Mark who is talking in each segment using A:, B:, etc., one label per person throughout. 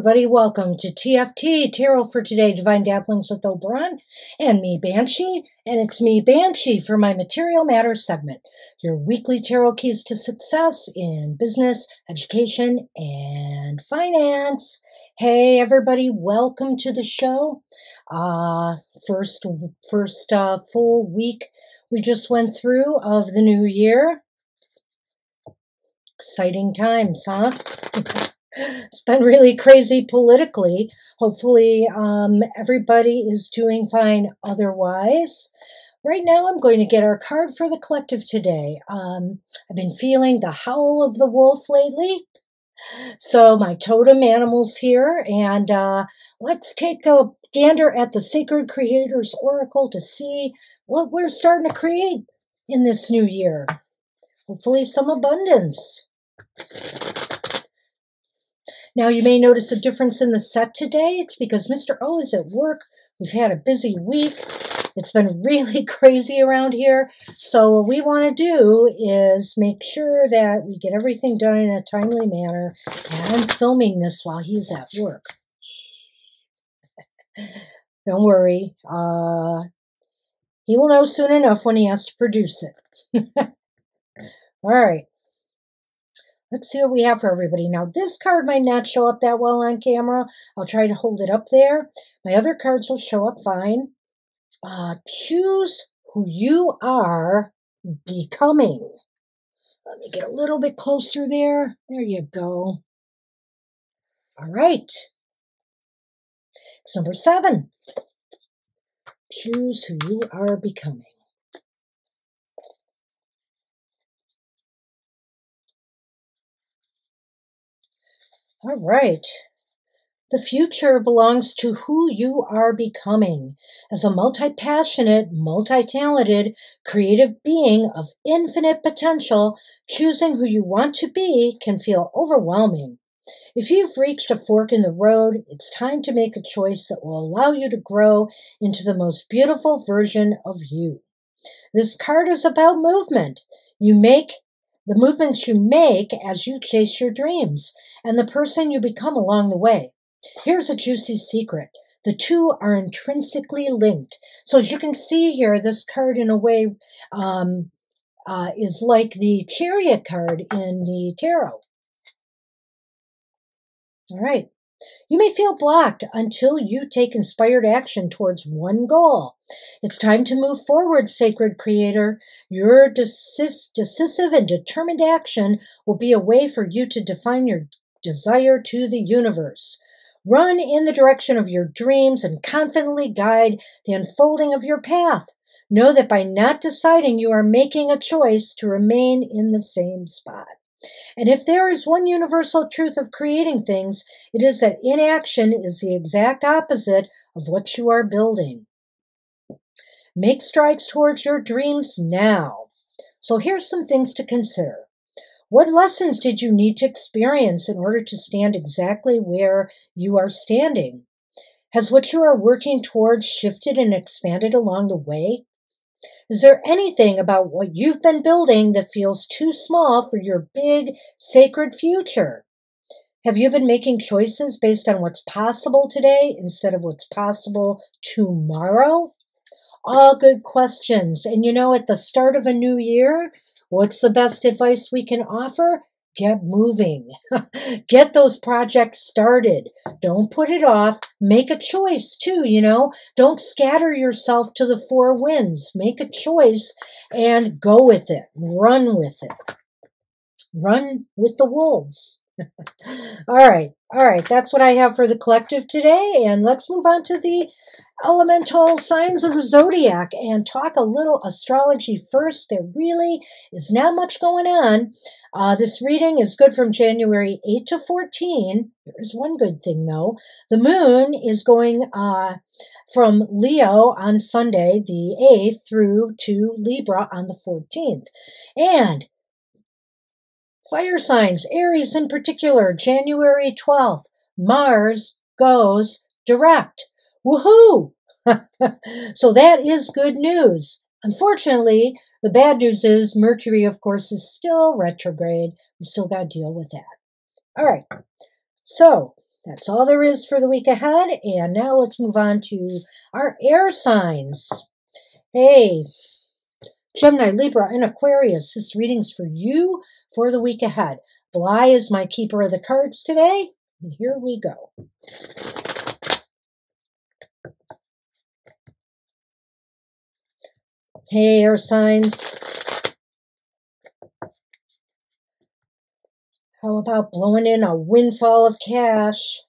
A: everybody, welcome to TFT, Tarot for Today, Divine Dabblings with Oberon, and me, Banshee, and it's me, Banshee, for my Material Matter segment, your weekly tarot keys to success in business, education, and finance. Hey, everybody, welcome to the show. First full week we just went through of the new year. Exciting times, huh? It's been really crazy politically. Hopefully, everybody is doing fine otherwise. Right now, I'm going to get our card for the collective today. I've been feeling the howl of the wolf lately. So my totem animal's here, and let's take a gander at the Sacred Creator's Oracle to see what we're starting to create in this new year. Hopefully some abundance. Now, you may notice a difference in the set today. It's because Mr. O is at work. We've had a busy week. It's been really crazy around here. So what we want to do is make sure that we get everything done in a timely manner. And I'm filming this while he's at work. Don't worry. He will know soon enough when he has to produce it. All right. Let's see what we have for everybody. Now, this card might not show up that well on camera. I'll try to hold it up there. My other cards will show up fine. Choose who you are becoming. Let me get a little bit closer there. There you go. All right. It's number 7. Choose who you are becoming. All right. The future belongs to who you are becoming. As a multi-passionate, multi-talented, creative being of infinite potential, choosing who you want to be can feel overwhelming. If you've reached a fork in the road, it's time to make a choice that will allow you to grow into the most beautiful version of you. This card is about movement. The movements you make as you chase your dreams, and the person you become along the way. Here's a juicy secret. The two are intrinsically linked. So as you can see here, this card in a way is like the Chariot card in the tarot. All right. You may feel blocked until you take inspired action towards one goal. It's time to move forward, Sacred Creator. Your decisive and determined action will be a way for you to define your desire to the universe. Run in the direction of your dreams and confidently guide the unfolding of your path. Know that by not deciding, you are making a choice to remain in the same spot. And if there is one universal truth of creating things, it is that inaction is the exact opposite of what you are building. Make strides towards your dreams now. So here's some things to consider. What lessons did you need to experience in order to stand exactly where you are standing? Has what you are working towards shifted and expanded along the way? Is there anything about what you've been building that feels too small for your big, sacred future? Have you been making choices based on what's possible today instead of what's possible tomorrow? All good questions. And you know, at the start of a new year, what's the best advice we can offer? Get moving. Get those projects started. Don't put it off. Make a choice too, Don't scatter yourself to the four winds. Make a choice and go with it. Run with it. Run with the wolves. All right. That's what I have for the collective today. And let's move on to the elemental signs of the Zodiac and talk a little astrology first. There really is not much going on. This reading is good from January 8 to 14. There is one good thing, though. The moon is going from Leo on Sunday, the 8th, through to Libra on the 14th. And fire signs, Aries in particular, January 12th, Mars goes direct. Woohoo! So that is good news. Unfortunately, the bad news is Mercury, of course, is still retrograde. We still got to deal with that. All right. So That's all there is for the week ahead. And now let's move on to our air signs. Hey, Gemini, Libra, and Aquarius. This reading's for you for the week ahead. Bly is my keeper of the cards today. And here we go. Hey, air signs. How about blowing in a windfall of cash?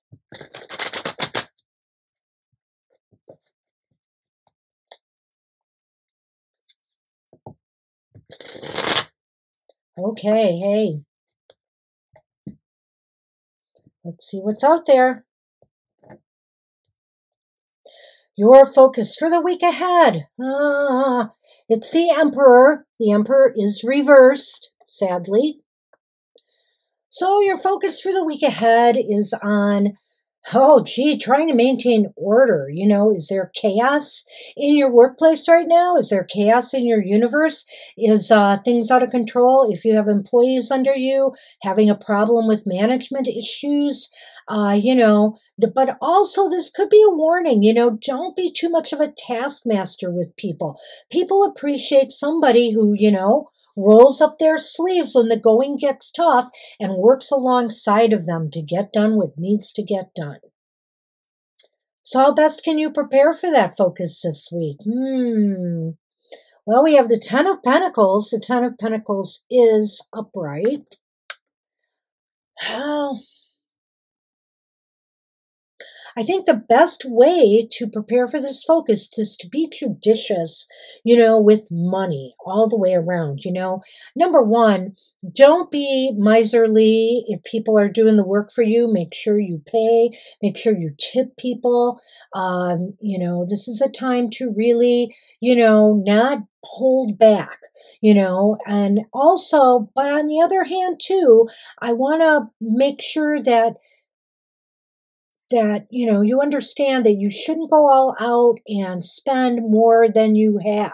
A: Okay, hey. Let's see what's out there. Your focus for the week ahead. It's the Emperor. The Emperor is reversed, sadly. So your focus for the week ahead is on, trying to maintain order. You know, is there chaos in your workplace right now? Is there chaos in your universe? Is things out of control? If you have employees under you, having a problem with management issues, but also this could be a warning, don't be too much of a taskmaster with people. People appreciate somebody who, rolls up their sleeves when the going gets tough and works alongside of them to get done what needs to get done. So how best can you prepare for that focus this week? Well, we have the Ten of Pentacles. The Ten of Pentacles is upright. I think the best way to prepare for this focus is to be judicious, with money all the way around, Number one, don't be miserly. If people are doing the work for you, make sure you pay, make sure you tip people. This is a time to really, not hold back, and also, but on the other hand too, I want to make sure that you understand that you shouldn't go all out and spend more than you have.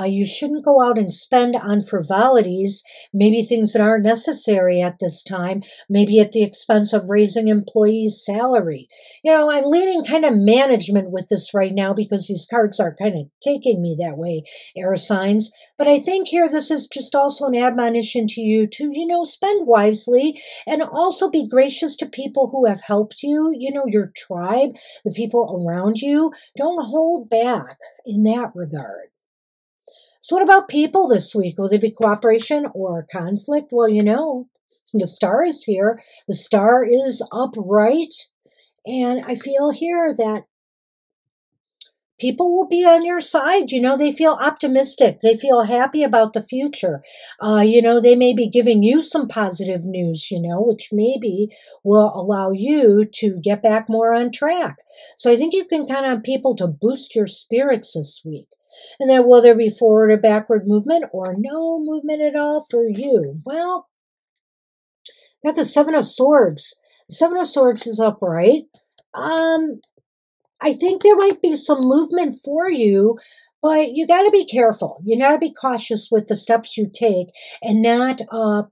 A: You shouldn't go out and spend on frivolities, maybe things that aren't necessary at this time, maybe at the expense of raising employees' salary. I'm leaning kind of management with this right now because these cards are kind of taking me that way, air signs. But I think here this is just also an admonition to you to, spend wisely and also be gracious to people who have helped you, your tribe, the people around you. Don't hold back in that regard. So what about people this week? Will there be cooperation or conflict? Well, the star is here. The star is upright. And I feel here that people will be on your side. They feel optimistic. They feel happy about the future. They may be giving you some positive news, which maybe will allow you to get back more on track. So I think you can count on people to boost your spirits this week. And then will there be forward or backward movement or no movement at all for you? Well, got the Seven of Swords. The Seven of Swords is upright. I think there might be some movement for you, but you got to be careful. You got to be cautious with the steps you take and not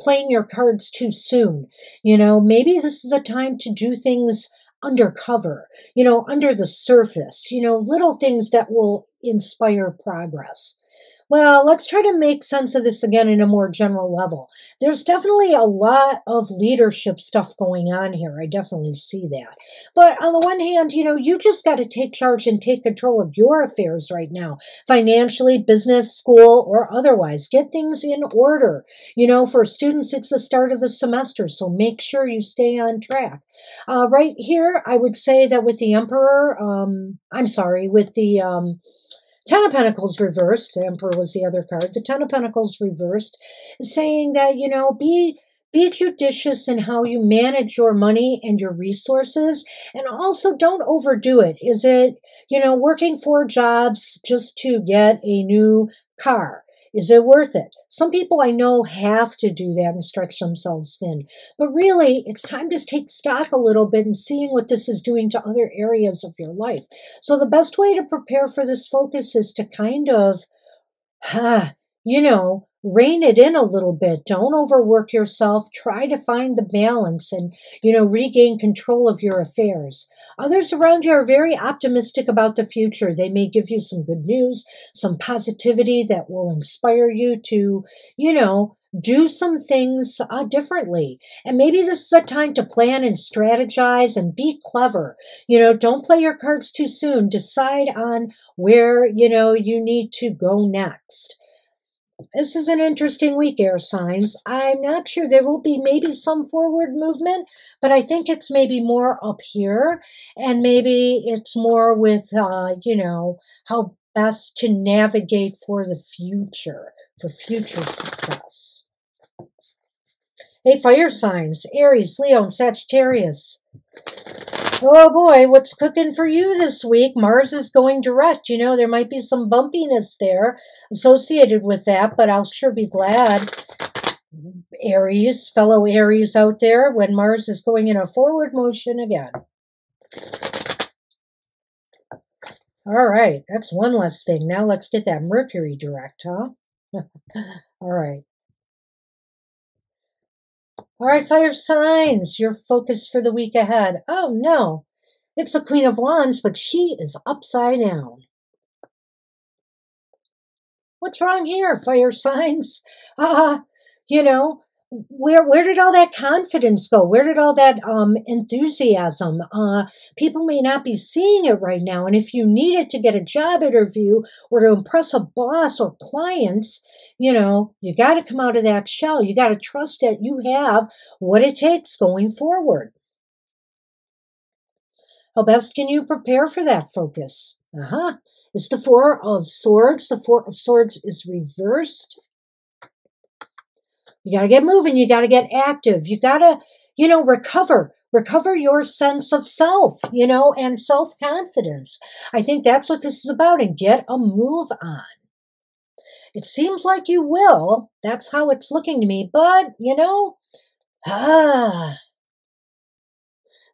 A: playing your cards too soon. Maybe this is a time to do things undercover, under the surface, little things that will inspire progress. Well, let's try to make sense of this again in a more general level. There's definitely a lot of leadership stuff going on here. I definitely see that. But on the one hand, you just got to take charge and take control of your affairs right now, financially, business, school, or otherwise. Get things in order. For students, it's the start of the semester, so make sure you stay on track. Right here, I would say that with the Emperor, with the Ten of Pentacles reversed, the Emperor was the other card, the Ten of Pentacles reversed, saying that, be judicious in how you manage your money and your resources, and also don't overdo it. Is it, working 4 jobs just to get a new car? Is it worth it? Some people I know have to do that and stretch themselves thin. But really, it's time to take stock a little bit and seeing what this is doing to other areas of your life. So the best way to prepare for this focus is to kind of, rein it in a little bit. Don't overwork yourself. Try to find the balance and, regain control of your affairs. Others around you are very optimistic about the future. They may give you some good news, some positivity that will inspire you to, do some things differently. And maybe this is a time to plan and strategize and be clever. Don't play your cards too soon. Decide on where, you need to go next. This is an interesting week, air signs. I'm not sure. There will be maybe some forward movement, but I think it's maybe more up here, and maybe it's more with, how best to navigate for the future, for future success. Hey, fire signs, Aries, Leo, and Sagittarius. Oh boy, what's cooking for you this week? Mars is going direct. There might be some bumpiness there associated with that, but I'll sure be glad, Aries, fellow Aries out there, when Mars is going in a forward motion again. All right, that's one less thing. Now let's get that Mercury direct, huh? All right. All right, fire signs, your focus for the week ahead. Oh, no. It's the Queen of Wands, but she is upside down. What's wrong here, fire signs? Where did all that confidence go? Where did all that enthusiasm? People may not be seeing it right now, and if you need it to get a job interview or to impress a boss or clients, you got to come out of that shell. You got to trust that you have what it takes going forward. How best can you prepare for that focus? It's the Four of Swords. The Four of Swords is reversed. You got to get moving. You got to get active. You got to, recover your sense of self, and self-confidence. I think that's what this is about, and get a move on. It seems like you will. That's how it's looking to me. But,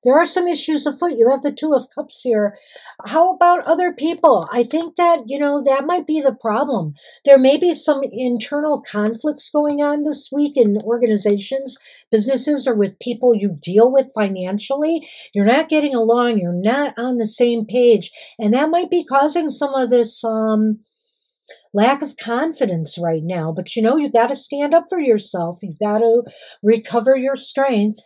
A: there are some issues afoot. You have the Two of Cups here. How about other people? I think that, that might be the problem. There may be some internal conflicts going on this week in organizations, businesses, or with people you deal with financially. You're not getting along. You're not on the same page. And that might be causing some of this lack of confidence right now. But, you got to stand up for yourself. You got to recover your strength.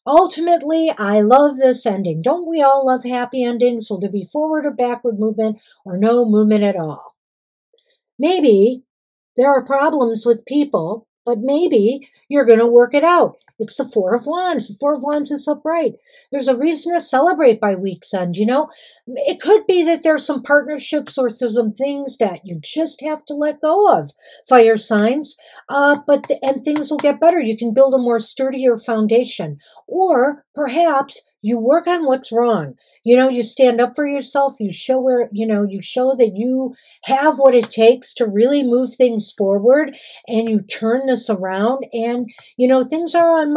A: Ultimately, I love this ending. Don't we all love happy endings? Will there be forward or backward movement or no movement at all? Maybe there are problems with people, but maybe you're going to work it out. It's the Four of Wands. The Four of Wands is upright. There's a reason to celebrate by week's end, It could be that there's some partnerships or some things that you just have to let go of, fire signs, and things will get better. You can build a more sturdier foundation. Or perhaps you work on what's wrong. You stand up for yourself. You show you show that you have what it takes to really move things forward, and you turn this around, and, things are on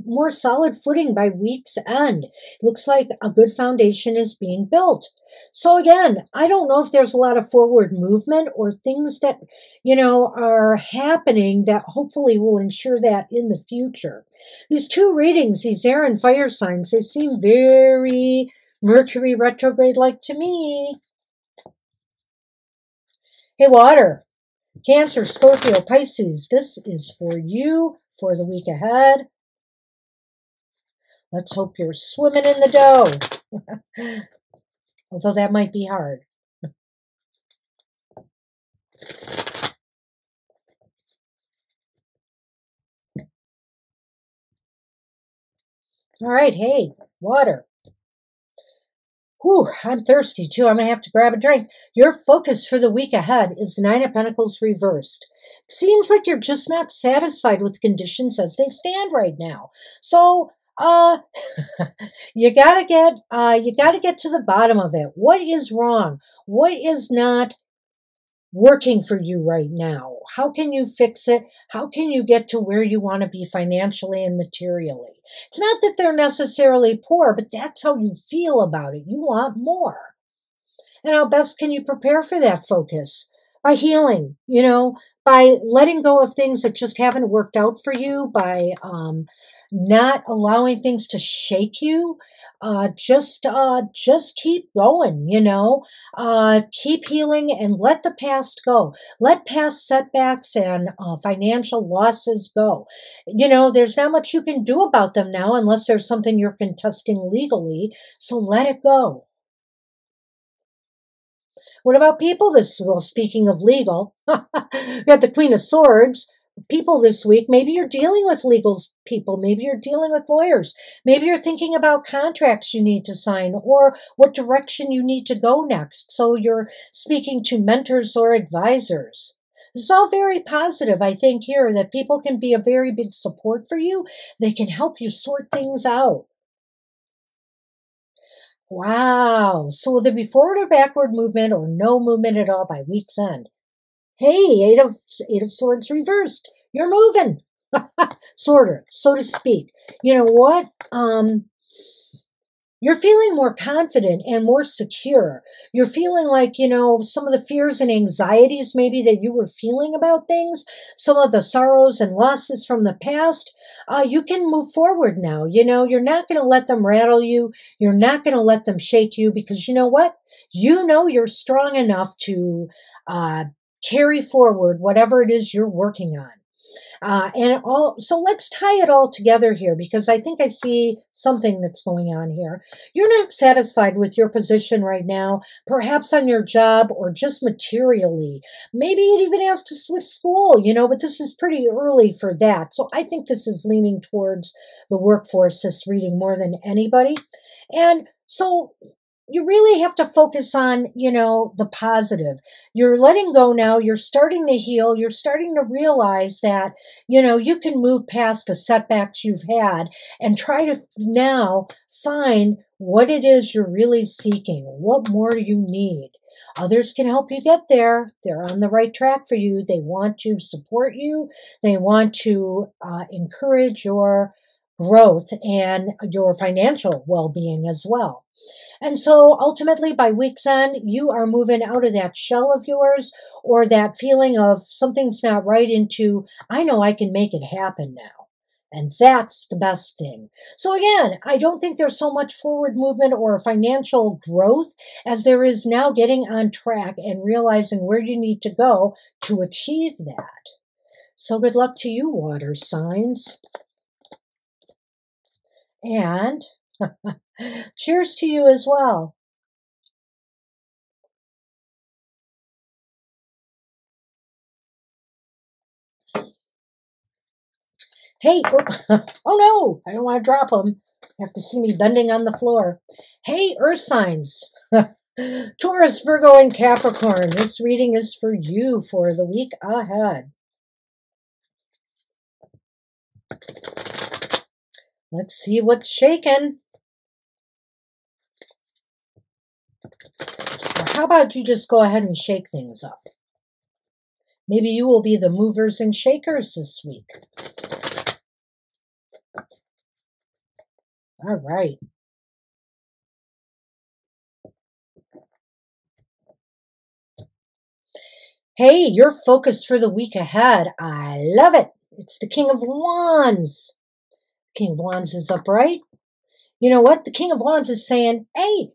A: more solid footing by week's end. It looks like a good foundation is being built. So again, I don't know if there's a lot of forward movement or things that, are happening that hopefully will ensure that in the future. These two readings, these air and fire signs, they seem very Mercury retrograde-like to me. Hey, water, Cancer, Scorpio, Pisces, this is for you for the week ahead. Let's hope you're swimming in the dough. Although that might be hard. All right, hey, water. Whew, I'm thirsty too. I'm going to have to grab a drink. Your focus for the week ahead is the Nine of Pentacles reversed. It seems like you're just not satisfied with conditions as they stand right now. So, you gotta get to the bottom of it. What is wrong? What is not working for you right now? How can you fix it? How can you get to where you want to be financially and materially? It's not that they're necessarily poor, but that's how you feel about it. You want more. And how best can you prepare for that focus? by healing, by letting go of things that just haven't worked out for you, by not allowing things to shake you. Just keep going, keep healing and let the past go. Let past setbacks and financial losses go. There's not much you can do about them now unless there's something you're contesting legally. So let it go. What about people well, speaking of legal, we got the Queen of Swords. People this week, maybe you're dealing with legal people, maybe you're dealing with lawyers, maybe you're thinking about contracts you need to sign or what direction you need to go next. So you're speaking to mentors or advisors. This is all very positive. I think here that people can be a very big support for you. They can help you sort things out. Wow. So will there be forward or backward movement or no movement at all by week's end? Hey, Eight of Swords reversed. You're moving. Sort of, so to speak. You know what? You're feeling more confident and more secure. You're feeling like, some of the fears and anxieties maybe that you were feeling about things, some of the sorrows and losses from the past, you can move forward now. You're not going to let them rattle you. You're not going to let them shake you because you know what? You're strong enough to carry forward whatever it is you're working on. So let's tie it all together here because I think I see something that's going on here. You're not satisfied with your position right now, perhaps on your job or just materially. Maybe it even has to switch school, but this is pretty early for that. So I think this is leaning towards the workforce, this reading more than anybody. And so you really have to focus on, the positive. You're letting go now. You're starting to heal. You're starting to realize that, you can move past the setbacks you've had and try to now find what it is you're really seeking. What more do you need? Others can help you get there. They're on the right track for you. They want to support you. They want to encourage your growth and your financial well-being as well. And so ultimately by week's end, you are moving out of that shell of yours or that feeling of something's not right into, I know I can make it happen now. And that's the best thing. So again, I don't think there's so much forward movement or financial growth as there is now getting on track and realizing where you need to go to achieve that. So good luck to you, water signs. And cheers to you as well. Hey, oh no, I don't want to drop them. You have to see me bending on the floor. Hey, earth signs. Taurus, Virgo, and Capricorn. This reading is for you for the week ahead. Let's see what's shaking. Or how about you just go ahead and shake things up? Maybe you will be the movers and shakers this week. All right. Hey, your focus for the week ahead. I love it. It's the King of Wands. King of Wands is upright. You know what? The King of Wands is saying, hey,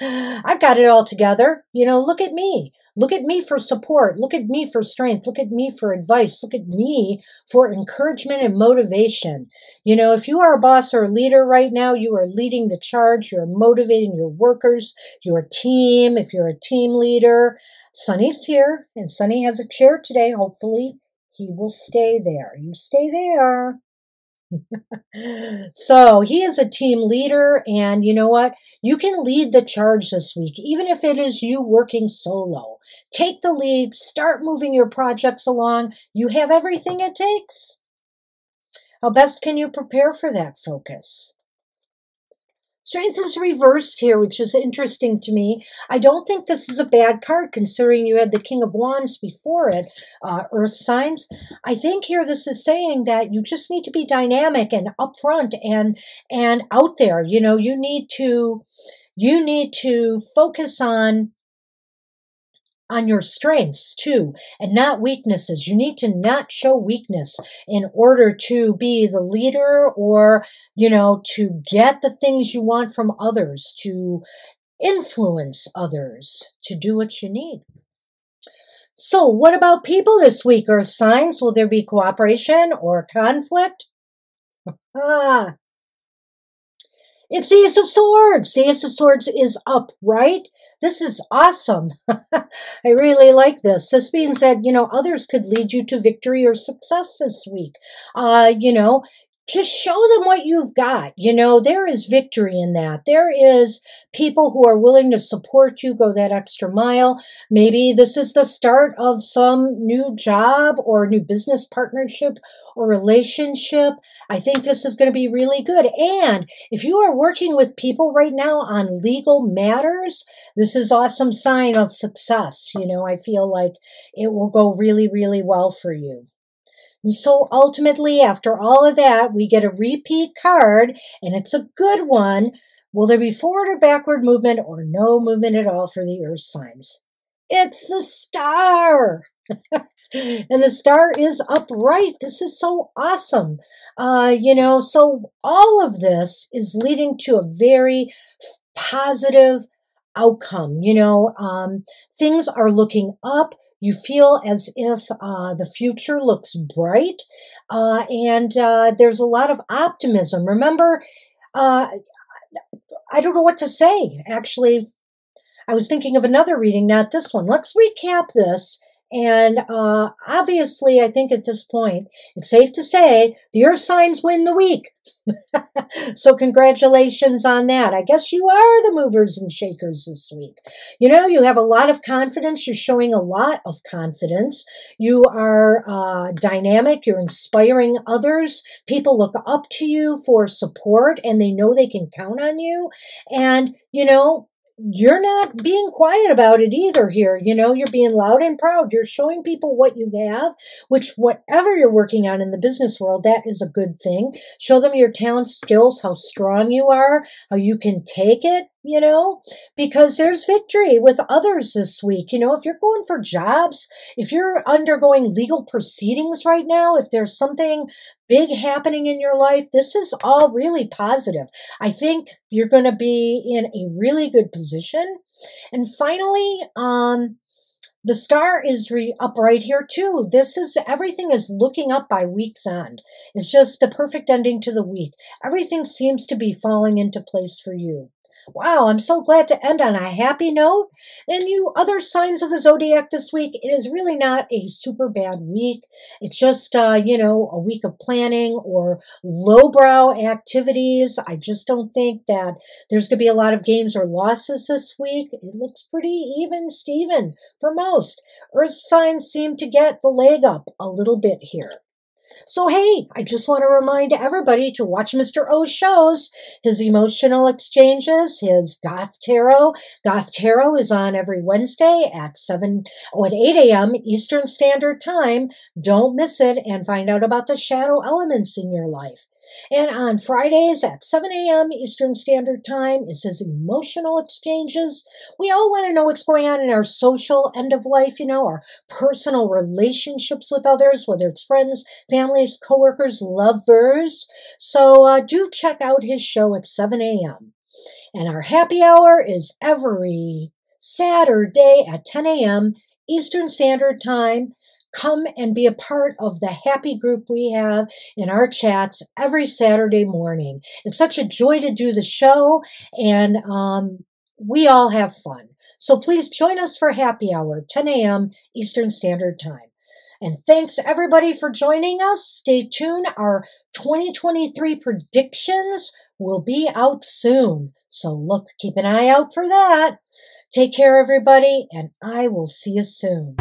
A: I've got it all together. Look at me. Look at me for support. Look at me for strength. Look at me for advice. Look at me for encouragement and motivation. If you are a boss or a leader right now, you are leading the charge. You're motivating your workers, your team. If you're a team leader, Sunny's here, and Sunny has a chair today. Hopefully, he will stay there. You stay there. So he is a team leader, and you know what? You can lead the charge this week, even if it is you working solo. Take the lead, start moving your projects along. You have everything it takes. How best can you prepare for that focus? Strength is reversed here, which is interesting to me. I don't think this is a bad card considering you had the King of Wands before it, earth signs. I think here this is saying that you just need to be dynamic and upfront and out there. You need to focus on on your strengths too, and not weaknesses. You need to not show weakness in order to be the leader or, to get the things you want from others, to influence others, to do what you need. So what about people this week, Earth signs? Will there be cooperation or conflict? It's the Ace of Swords. The Ace of Swords is up, right? This is awesome. I really like this. This means that, others could lead you to victory or success this week. Just show them what you've got. There is victory in that. There is people who are willing to support you, go that extra mile. Maybe this is the start of some new job or new business partnership or relationship. I think this is going to be really good. And if you are working with people right now on legal matters, this is an awesome sign of success. I feel like it will go really, really well for you. And so ultimately, after all of that, we get a repeat card, and it's a good one. Will there be forward or backward movement or no movement at all for the Earth signs? It's the Star! And the Star is upright. This is so awesome. So all of this is leading to a very positive outcome. Things are looking up. You feel as if the future looks bright, and there's a lot of optimism. Remember, I don't know what to say. Actually, I was thinking of another reading, not this one. Let's recap this. And obviously, I think at this point, it's safe to say the Earth signs win the week. So congratulations on that. I guess you are the movers and shakers this week. You have a lot of confidence. You're showing a lot of confidence. You are dynamic. You're inspiring others. People look up to you for support, and they know they can count on you. And, you're not being quiet about it either here. You're being loud and proud. You're showing people what you have, which whatever you're working on in the business world, that is a good thing. Show them your talents, skills, how strong you are, how you can take it, because there's victory with others this week. If you're going for jobs, if you're undergoing legal proceedings right now, if there's something big happening in your life, this is all really positive. I think you're going to be in a really good position. And finally, the Star is upright here too. Everything is looking up by week's end. It's just the perfect ending to the week. Everything seems to be falling into place for you. Wow, I'm so glad to end on a happy note. And you other signs of the Zodiac this week, it is really not a super bad week. It's just, a week of planning or lowbrow activities. I just don't think that there's going to be a lot of gains or losses this week. It looks pretty even, Steven, for most. Earth signs seem to get the leg up a little bit here. So, hey, I just want to remind everybody to watch Mr. O's shows, his emotional exchanges, his Goth Tarot. Goth Tarot is on every Wednesday at 8 a.m. Eastern Standard Time. Don't miss it and find out about the shadow elements in your life. And on Fridays at 7 a.m. Eastern Standard Time is his emotional exchanges. We all want to know what's going on in our social end of life, our personal relationships with others, whether it's friends, families, coworkers, lovers. So do check out his show at 7 a.m. And our happy hour is every Saturday at 10 a.m. Eastern Standard Time. Come and be a part of the happy group we have in our chats every Saturday morning. It's such a joy to do the show, and we all have fun. So please join us for happy hour, 10 a.m. Eastern Standard Time. And thanks everybody for joining us. Stay tuned. Our 2023 predictions will be out soon. So keep an eye out for that. Take care, everybody, and I will see you soon.